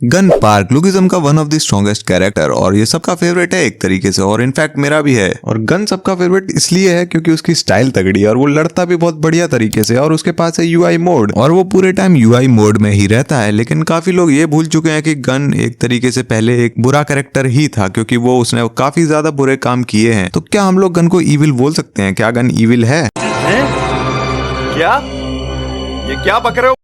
Gun park lookism का one of the strongest character और ये सबका फेवरेट है एक तरीके से, और इनफैक्ट मेरा भी है। और गन सबका फेवरेट इसलिए है क्योंकि उसकी स्टाइल तगड़ी है और वो लड़ता भी बहुत बढ़िया तरीके से, और उसके पास है यूआई मोड और वो पूरे टाइम यूआई मोड में ही रहता है। लेकिन काफी लोग ये भूल चुके हैं कि गन एक तरीके से पहले एक बुरा कैरेक्टर ही था, क्योंकि वो उसने काफी ज्यादा बुरे काम किए हैं। तो क्या हम लोग गन को इविल बोल सकते हैं? क्या गन इविल है? क्या ये क्या बक रहे हो?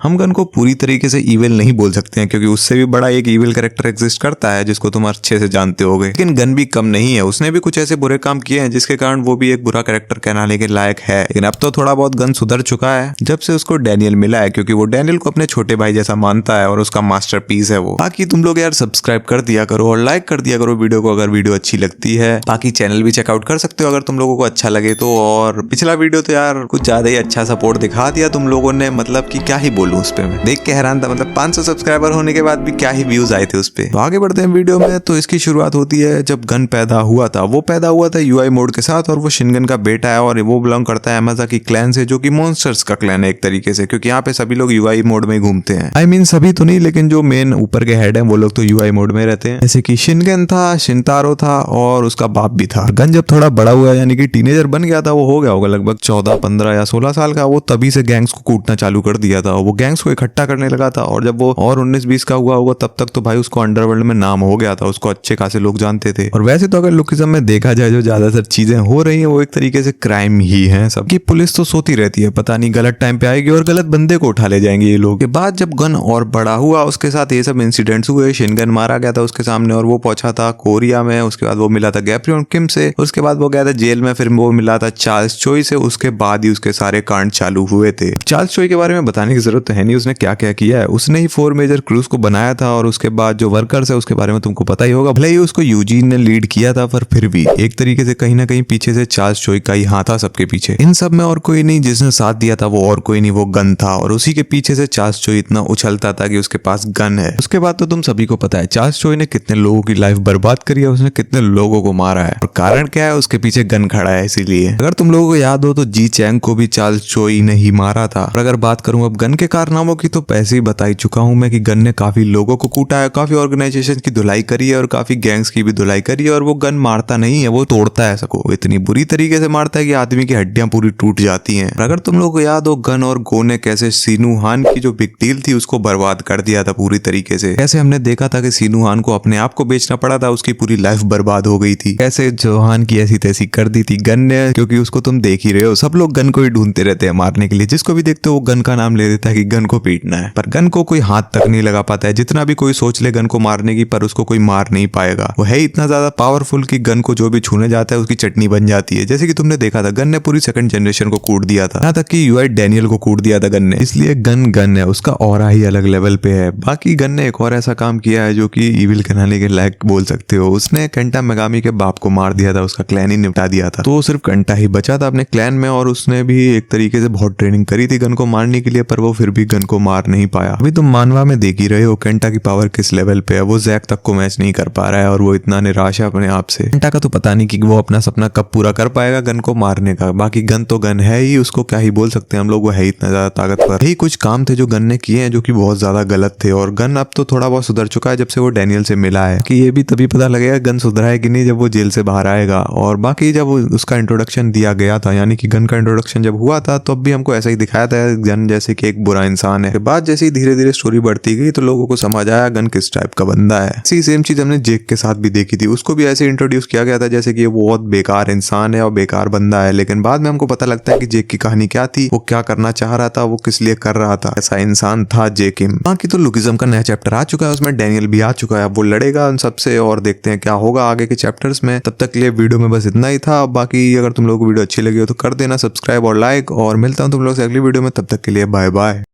हम गन को पूरी तरीके से इविल नहीं बोल सकते हैं, क्योंकि उससे भी बड़ा एक इविल कैरेक्टर एग्जिस्ट करता है जिसको तुम अच्छे से जानते होगे। लेकिन गन भी कम नहीं है, उसने भी कुछ ऐसे बुरे काम किए हैं जिसके कारण वो भी एक बुरा कैरेक्टर कहलाने के लायक है। लेकिन अब तो थोड़ा बहुत गन सुधर चुका है जब से उसको डैनियल मिला है, क्योंकि वो डैनियल को अपने छोटे भाई जैसा मानता है और उसका मास्टरपीस है वो। बाकी तुम लोग यार सब्सक्राइब कर दिया करो और लाइक कर दिया करो वीडियो को अगर वीडियो अच्छी लगती है। बाकी चैनल भी चेकआउट कर सकते हो अगर तुम लोगों को अच्छा लगे तो। और पिछला वीडियो तो यार कुछ ज्यादा ही अच्छा सपोर्ट दिखा दिया तुम लोगों ने, मतलब कि क्या ही बोलूं उस पे मैं देख के हैरान था। मतलब 500 सब्सक्राइबर होने के बाद भी क्या ही व्यूज आए थे उस पे। तो आगे बढ़ते हैं वीडियो में। तो इसकी शुरुआत होती है जब गन पैदा हुआ था। वो पैदा हुआ था यूआई मोड के साथ और वो शिनगन का बेटा है और वो बिलोंग करता है यामाज़ाकी क्लैन से, जो कि मॉन्स्टर्स का क्लैन है एक तरीके से, क्योंकि यहाँ पे सभी लोग यूआई मोड में घूमते हैं। आई मीन सभी तो नहीं, लेकिन जो मेन ऊपर के हेड है वो लोग तो यूआई मोड में रहते हैं। जैसे कि शिनगन था, शिनतारो था और उसका बाप भी था। गन जब थोड़ा बड़ा हुआ यानी कि टीनेजर बन गया था, वो हो गया होगा लगभग 14, 15 या 16 साल का, वो तभी से गैंग्स को कूटना चालू कर दिया था। वो गैंग्स को इकट्ठा करने लगा था और जब वो और 19-20 का हुआ होगा तब तक तो भाई उसको अंडरवर्ल्ड में नाम हो गया था, उसको अच्छे खासे लोग जानते थे। और वैसे तो अगर लुकिज्म में देखा जाए जो ज्यादातर चीजें हो रही हैं वो एक तरीके से क्राइम ही है। सबकी पुलिस तो सोती रहती है, पता नहीं गलत टाइम पे आएगी और गलत बंदे को उठा ले जाएंगे ये लोग। के बाद जब गन और बड़ा हुआ उसके साथ ये सब इंसिडेंट्स हुए। शिनगन मारा गया था उसके सामने और वो पहुंचा था कोरिया में। उसके बाद वो मिला था गैब्रियल किम से, उसके बाद वो गया था जेल में, फिर वो मिला था चार्ल्स चोई से। उसके बाद ही उसके सारे कांड चालू हुए थे। चार्ल्स चोई के बारे में बताने की जरूरत तो है नहीं, उसने क्या क्या किया है। उसने ही 4 मेजर क्रूज को बनाया था और उसके बाद जो वर्कर्स है उसके बारे में तुमको पता ही होगा। भले ही उसको यूजीन ने लीड किया था, पर फिर भी एक तरीके से कहीं ना कहीं पीछे से चार्ल्स चोई का ही हाथ था सबके पीछे। इन सब में और कोई नहीं, जिसने साथ दिया था वो और कोई नहीं, वो गन था। और उसी के पीछे से चार्ल्स चोई इतना उछलता था कि उसके पास गन है। उसके बाद तो तुम सभी को पता है चार्ल्स चोई ने कितने लोगों की लाइफ बर्बाद करी है, उसने कितने लोगों को मारा है। और कारण क्या है? उसके पीछे गन खड़ा है। इसीलिए अगर तुम लोगों को याद हो तो जी चैंग को भी चार्ल्स चोई ने ही मारा था। और अगर बात करूं अब गन के कारनामों की, तो पहले ही बता ही चुका हूं मैं कि गन ने काफी लोगों को कूटा है, काफी ऑर्गेनाइजेशन की धुलाई करी है और काफी गैंग्स की भी धुलाई करी है। और वो गन मारता नहीं है, वो तोड़ता है सबको। इतनी बुरी तरीके से मारता है कि आदमी की हड्डियां पूरी टूट जाती हैं। अगर तुम लोगों को याद हो गन और गो ने कैसे सीनू हान की जो बिग डील थी उसको बर्बाद कर दिया था पूरी तरीके से। कैसे हमने देखा था कि सीनू हान को अपने आप को बेचना पड़ा था, उसकी पूरी लाइफ बर्बाद हो गई थी। कैसे जोहान की ऐसी तैसी कर दी थी गन ने, क्योंकि उसको तुम देख ही रहे हो, सब लोग गन को ही ढूंढते रहते हैं मारने के लिए। जिसको भी देखते हो वो गन का नाम ले देता है कि गन को पीटना है, पर गन को कोई हाथ तक नहीं लगा पाता है। जितना भी कोई सोच ले गन को मारने की, पर उसको कोई मार नहीं पाएगा। वो है इतना ज्यादा पावरफुल कि गन को जो भी छूने जाता है उसकी चटनी बन जाती है। जैसे कि तुमने देखा था गन ने पूरी सेकंड जनरेशन को कूट दिया था, यहाँ तक कि यूआई डैनियल को कूट दिया था गन ने। इसलिए गन गन है, उसका ऑरा ही अलग लेवल पे है। बाकी गन ने एक और ऐसा काम किया है जो कि इविल कहलाने के लायक बोल सकते हो। उसने केंटा मेगामी के बाप को मार दिया था, उसका क्लैन ही निपटा दिया था। तो सिर्फ केंटा ही बचा था अपने क्लैन में और उसने भी एक तरीके से बहुत ट्रेनिंग करी थी गन को मारने के लिए, पर वो फिर भी गन को मार नहीं पाया। अभी तुम मानवा में देख ही रहे हो केंटा की पावर किस लेवल पे है। वो जैक तक को मैच नहीं कर पा रहा है और वो इतना निराश है अपने आप से। केंटा का तो पता नहीं कि वो अपना सपना कब पूरा कर पाएगा गन को मारने का। बाकी गन तो गन है ही, उसको क्या ही बोल सकते हैं हम लोग, वो है इतना ज्यादा ताकतवर। यही कुछ काम थे जो गन ने किए हैं जो कि बहुत ज्यादा गलत थे। और गन अब तो थोड़ा बहुत सुधर चुका है जब से वो डैनियल से मिला है, कि ये भी तभी पता लगेगा गन सुधरा है कि नहीं जब वो जेल से बाहर आएगा। और बाकी जब उसका इंट्रोडक्शन दिया गया था, यानी कि गन का इंट्रोडक्शन जब हुआ था, तो अब भी हमको ऐसा ही दिखाया था गन जैसे कि एक बुरा इंसान है। बाद जैसे ही धीरे धीरे स्टोरी बढ़ती गई तो लोगों को समझ आया गन किस टाइप का बंदा है। ऐसी सेम चीज हमने जेक के साथ भी देखी थी, उसको भी ऐसे इंट्रोड्यूस किया गया था जैसे कि वो बहुत बेकार इंसान है और बेकार बंदा है। लेकिन बाद में हमको पता लगता है कि जेक की कहानी क्या थी, वो क्या करना चाह रहा था, वो किस लिए कर रहा था, ऐसा इंसान था जेकिम। बाकी तो लुकिज्म का नया चैप्टर आ चुका है, उसमें डैनियल भी आ चुका है। अब वो लड़ेगा उन सबसे और देखते हैं क्या होगा आगे के चैप्टर्स में। तब तक के लिए वीडियो में बस इतना ही था। बाकी अगर तुम लोगों को वीडियो अच्छी लगी हो तो कर देना सब्सक्राइब और लाइक, और मिलता हूँ तुम लोग से अगली वीडियो में। तब तक के लिए बाय बाय।